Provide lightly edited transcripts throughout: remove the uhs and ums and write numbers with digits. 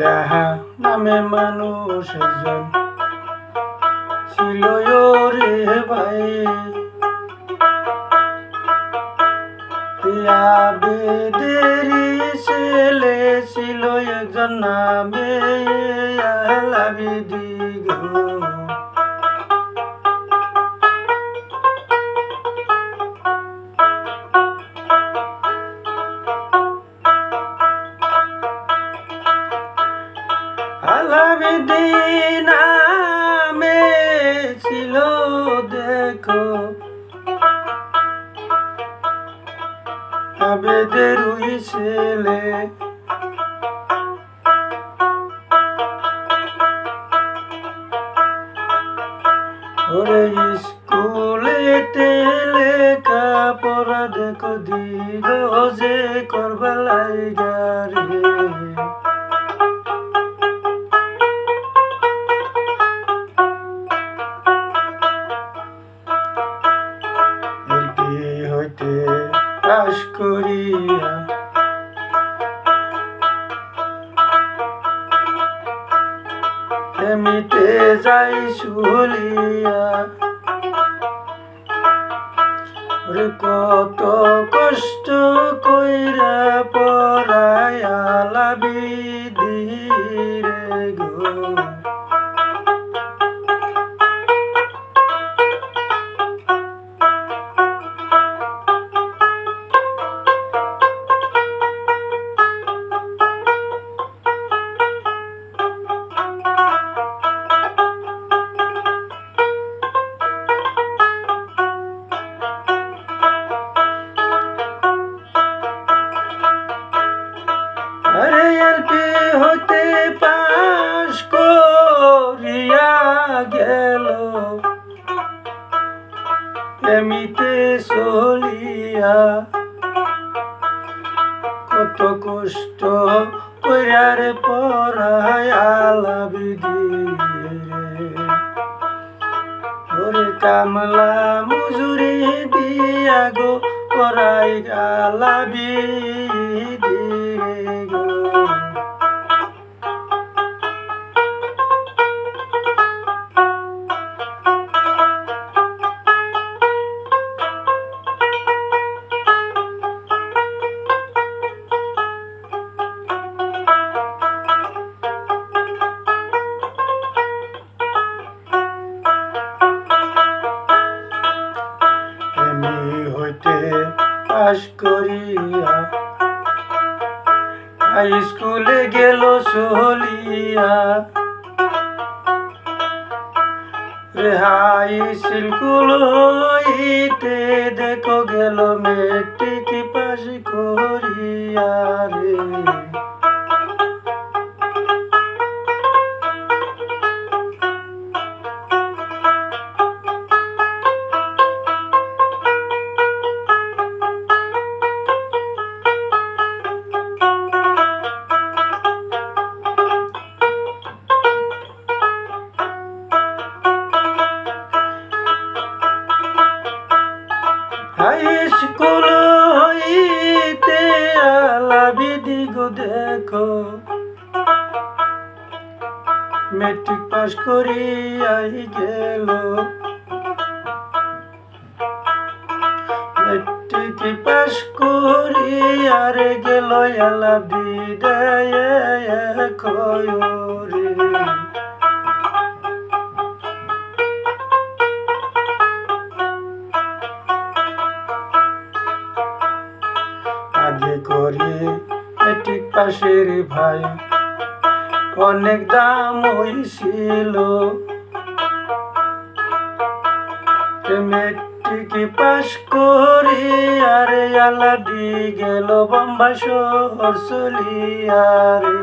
রাহা নামে মানুষ একজন ছিল রে ভাই, আবেদেরই ছেলে ছিল একজন নামে আলাবিদি গো। আলাবিদি নামে ছিল দেখো আবেদের ওই ছেলে, ওরে স্কুলেতে লেখা পড়া দেখো দিল যে করবালাই গারে। এলপি হইতে পাশ করিয়া এমিতে যাই শুলিয়া, ওরে কত কষ্ট কইরা পড়ায় আলাবিদি রে গো। আরে এলপি হতে পাশ করিয়া গেল এমিতে চলিয়া, কত কষ্ট কইরার পড়ায় আলাবিদি রে, ওরে কামলা মজুরি দিয়া গো পড়াই আলাবিদি রে গো। হইতে পাশ করিয়া হাই স্কুলে গেল চলিয়া, রে হাই স্কুল হইতে দেখো গেল মেট্রিক পাশ করিয়া রে। হাই স্কুল হইতে আলাবিদি গো দেখো মেট্রিক পাশ করিয়াই গেল, মেট্রিক পাশ করিয়ার গেল আলাবিদায় কয়রে। আগে করি মেট্রিক পাশের ভাই অনেক দাম হইছিল, মেট্রিক পাশ করি আরে আলাদি গেল বোম্বাই শহর চলিয়া রে।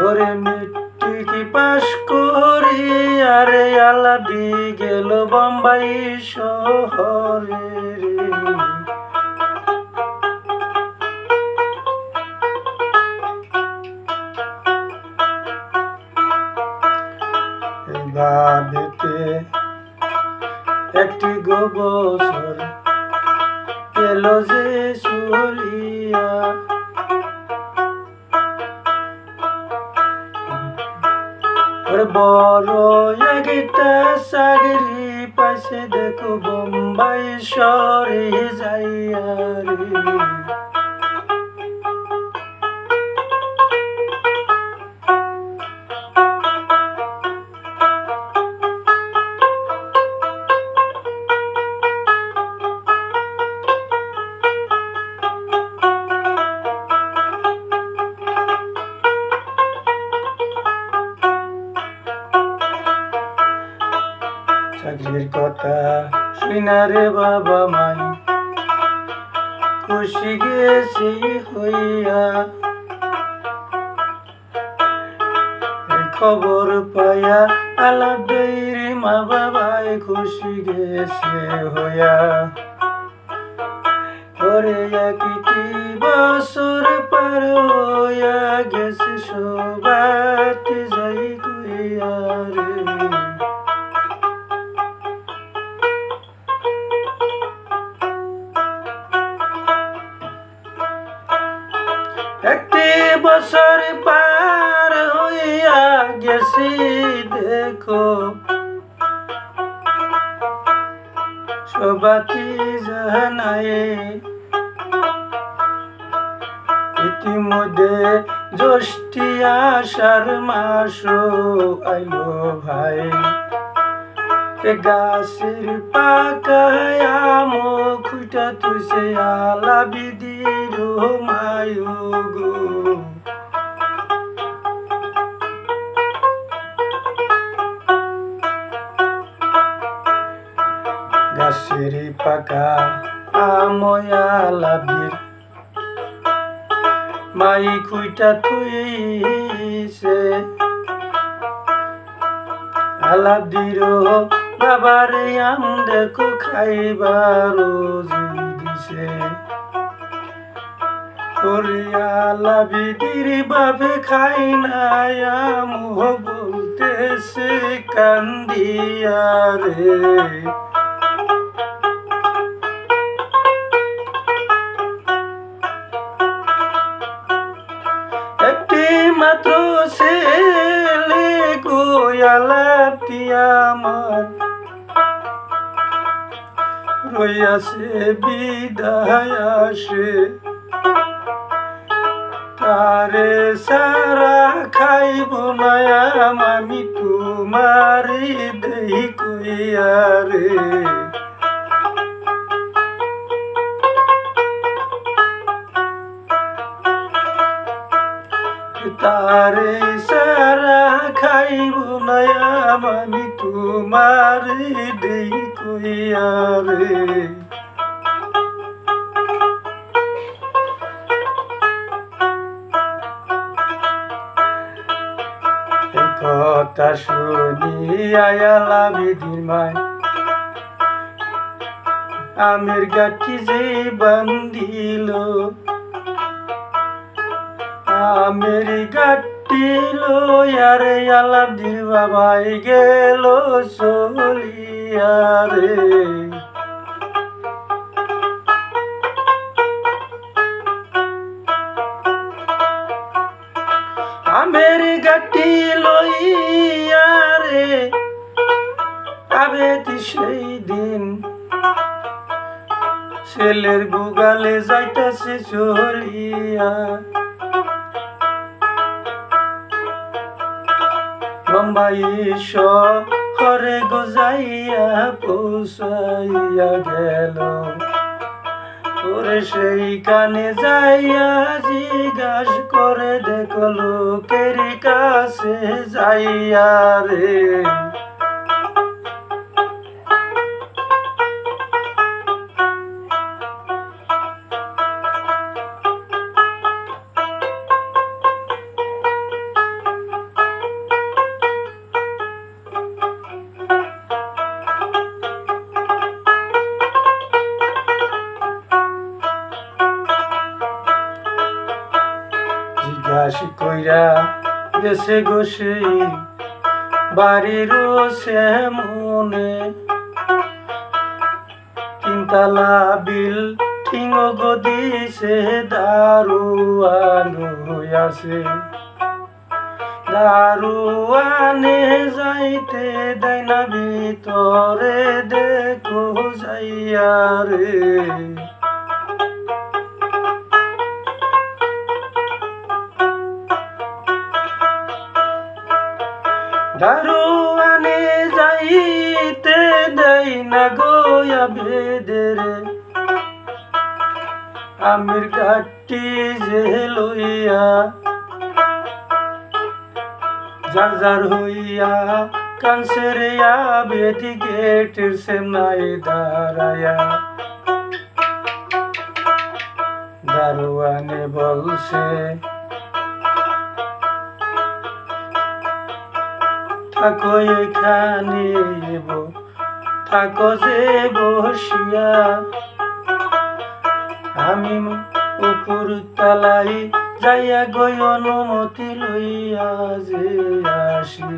ওরে মেট্রিক পাশ করি আরে আলাদি গেল বোম্বাই শহরে রে। ভাবেতে একটি বছর গেল যে চলিয়া। বড় একটা চাকরি পাইছে দেখো বোম্বাই শহরে যাইয়া রে। চাকরির কথা শুনা রে বাবা মাই খুশি গেছি হইয়া। খবর পাইয়া আলাপের মা বাবাই খুশি গেছে হইয়া। ওরে একটি বছর পার হইয়া গেছে সবাতে যাই কইয়া রে। একটি বছর পার হইয়া গেছি দেখো সবাতি জানায়। ইতিমধ্যে জ্যৈষ্ঠী আষাঢ় মাস আইলো ভাই। গাছের পাকায় আম খুঁটা তুইছে আলা বিদির মায়ু গো। গাছের পাকা আম আলা বির মাই খুঁটা তুইছে আলা দির বাবার আম দেখো খাইবার দিছে। আলা বিদির বাবে খাই নাই আম বলতেছে কান্দিয়া রে। একটি মাত্র ছেলে গোয়ালাপটি আমার রইয়াছে বিদায় আসে। তারে সারা খাইব না আমি তোমারি দেই কইয়া রে। তারে সারা খাইব না আমি তোমারি দেই কইয়া রে। কথা শুনিয়া আলা বিদির মায় আমের গাঠি যে বান্ধিল। আমের গাঠি লইয়ারে আলাবদির বাবাই গেল চলিয়া রে। আমের গাঠি লইয়া রে আবেতি সেই দিন ছেলের গুগালে যাইতাছে চলিয়া। বোম্বাই শহরে গোজাইয়া পৌঁছাইয়া গেল। ওরে সেই কানে যাইয়া জিজ্ঞাস করে দেখো লোকের কাছে যাইয়া রে। জিজ্ঞাসা কইরা গেছে গো সেই বাড়ির সে মনে। তিনতলা বিল ঠিঙ গদিছে দারুয়ান হইয়াছে দারুয়ানে যাইতে দেয় না ভিতরে দেখো যাইয়া রে দারুয়ানে যাইতে দেয় না গোয়া বেদের আমির কাটি যে লইয়া যার যার হইয়া কানসের বেদি গেটের সামনে দাঁড়ায়া দারোয়ানে বলছে থাকো এখানে থাকো যে বসিয়া আমি উপর তলায় যাইয়া গই অনুমতি লইয়া যে আসি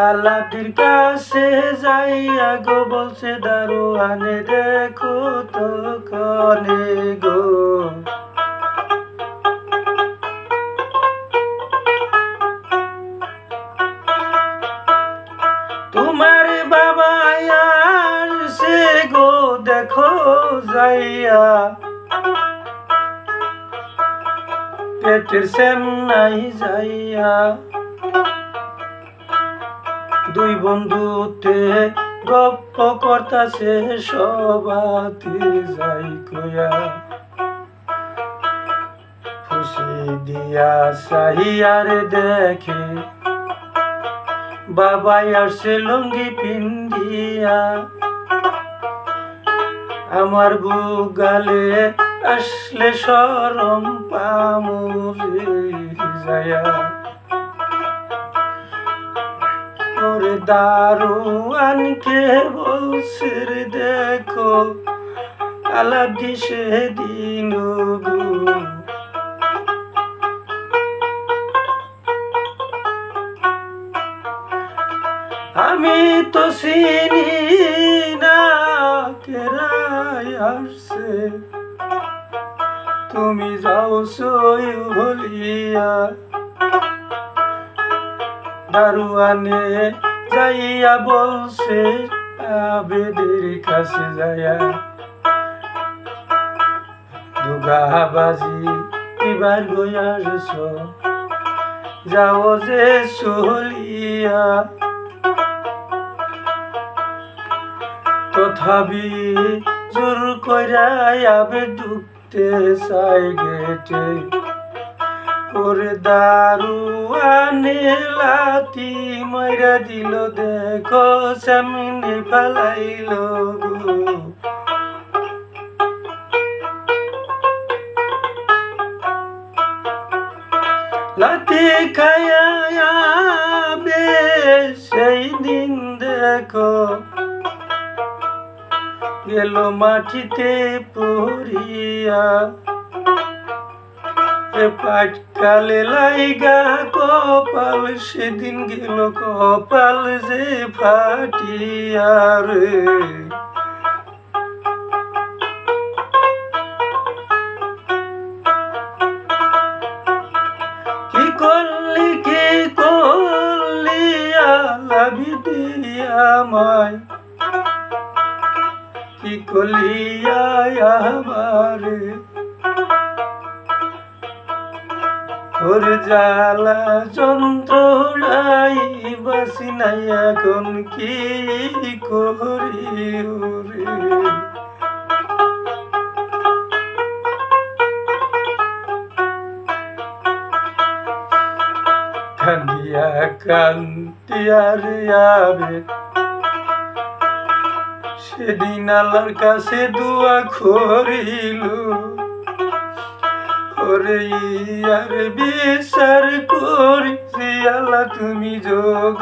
আলাদির কাছে যাইয়া গো বলছে দারোয়ানে দেখো তো কনে গো তোমার বাবা আসছে গো দেখো যাইয়া পেটের সামনাই যাইয়া দুই বন্ধুতে গপ্প করতাছে সবাতে যাই কয়া খুশি দিয়া সাহিয়ার দেখে বাবাই আসছে লুঙ্গি পিন্দিয়া আমার বুগালে আসলে শরম পামুরে যায়া ওরে দারোয়ানকে বলছে রে দেখো আলাদি সেদিন গো আমি তো চিনি না কেরাই আসছে তুমি যাও সই বলিয়া দারোয়ানে যাইয়া বলছে আবেদের কাছে যাইয়া দুগাবাজি এবার গয়াস যাও যে চলিয়া তথাপি জোর কইরা আবে ঢুকতে চাই গেটে ওরে দারোয়ানে লাথি মাইরা দিল দেখো সামনে ফালাইল গো লাথি খায়া সেই দিন দেখো গেল মাটিতে পড়িয়া পাটকালে লাইগা কপাল সেদিন গেল কপাল যে ফাটিয়া রে কি করলি আলাবি দিয়া আমায় কি কলিয়া আমারে ওর জ্বালা যন্ত্রণাই বাসি নাই এখন কি করি ওরে কান্দিয়া কান্দিয়া রে আবে সেদিন আল্লাহর কাছে দোয়া করিল ওরে ইয়ার বিচার করিছি আল্লাহ তুমি যোগ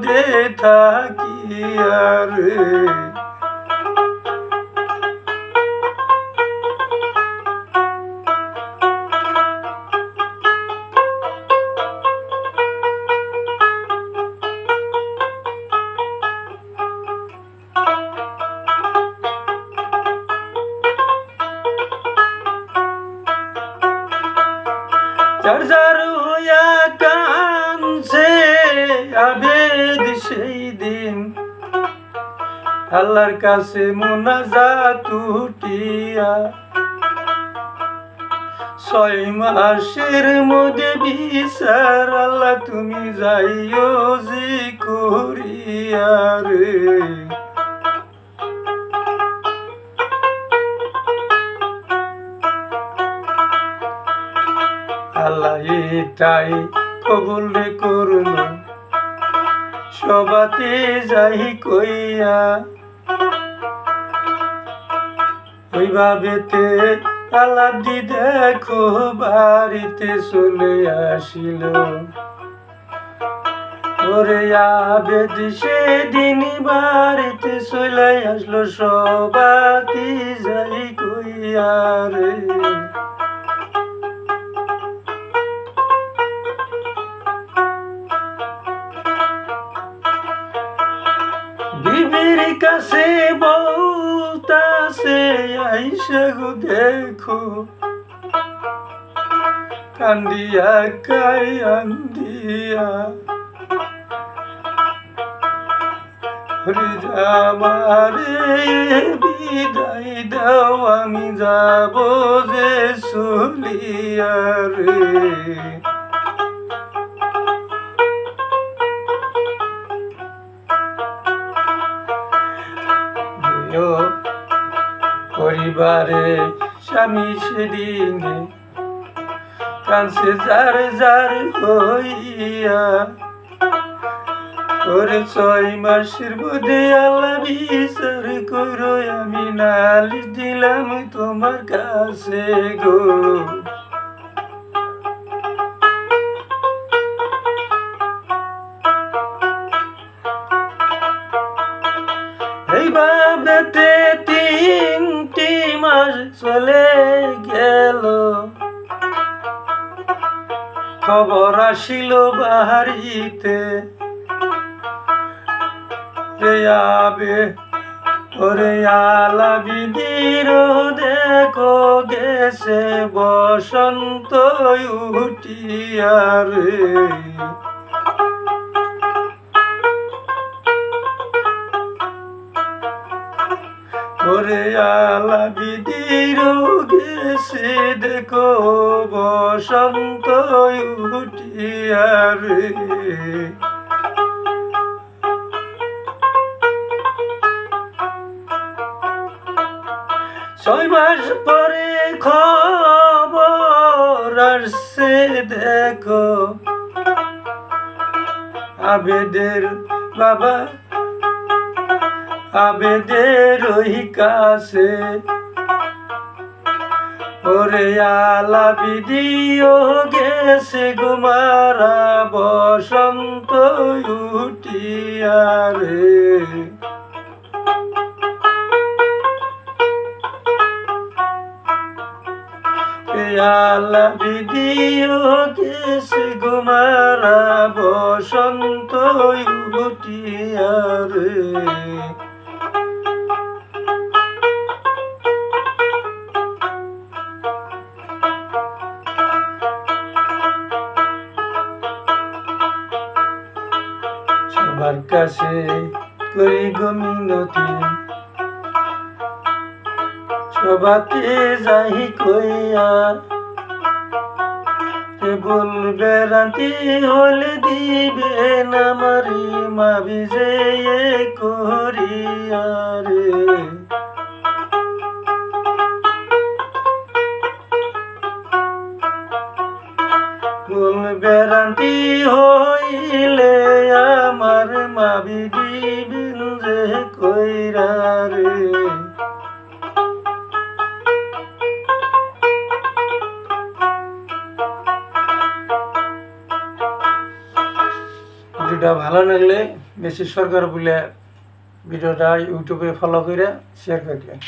দে থাকি আর যার যার হইয়া কানছে আবেদ সেই দিন আল্লাহর কাছে মুনাজাত উঠিয়া 6 মাসের মধ্যে বিচার আল্লাহ তুমি যাইও জি করিয়া রে আল্লাহ এটাই কবুল রে করুন সবাতে যাই কইয়া ওইভাবেতে আলাদি দেখো বাড়িতে চলে আসিল ওরে আবেদ সেদিন বাড়িতে চলে আসলো সবাতে যাই কইয়া রে বিবির কাছে বলতাছে আইসা গো দেখো কান্দিয়া কান্দিয়া আমারে বিদায় দাও আমি যাব যে চলিয়া রে পরিবারে স্বামী সেদিনে কাঁদছে যার যার হইয়া ওরে 6 মাসের মধ্যে আল্লাহ বিচার করো আমি নালিশ দিলাম তোমার কাছে গো এইভাবেতে 3টি মাস চলে গেল খবর আসিল বাড়িতে রে আবে ওরে আলাবিদির দেখো গেছে বসন্ত উঠিয়া রে ওরে আলাবিদির গেছে দেখো বসন্ত উঠিয়া রে 6 মাস পরে খবর আসছে দেখো আবেদের বাবা আবেদের ওই কাছে ওরে আলাবিদিও গেছে গুমারা বসন্ত উঠিয়া রে আলাবিদিও গেছে গুমারা বসন্ত উঠিয়া রে সবার কাছে করি গো মিনতি সবাতে যাই কইয়া বলবে রাতি হলে দিবে নামারি মাবি যে করিয়া রে বলবে রাতি হইলে আমার মাবি দিবেন যে কইরা রে ভিডিওটা ভালো লাগলে বেশি সরকার বলে ভিডিওটা ইউটিউবে ফলো করে শেয়ার করবেন।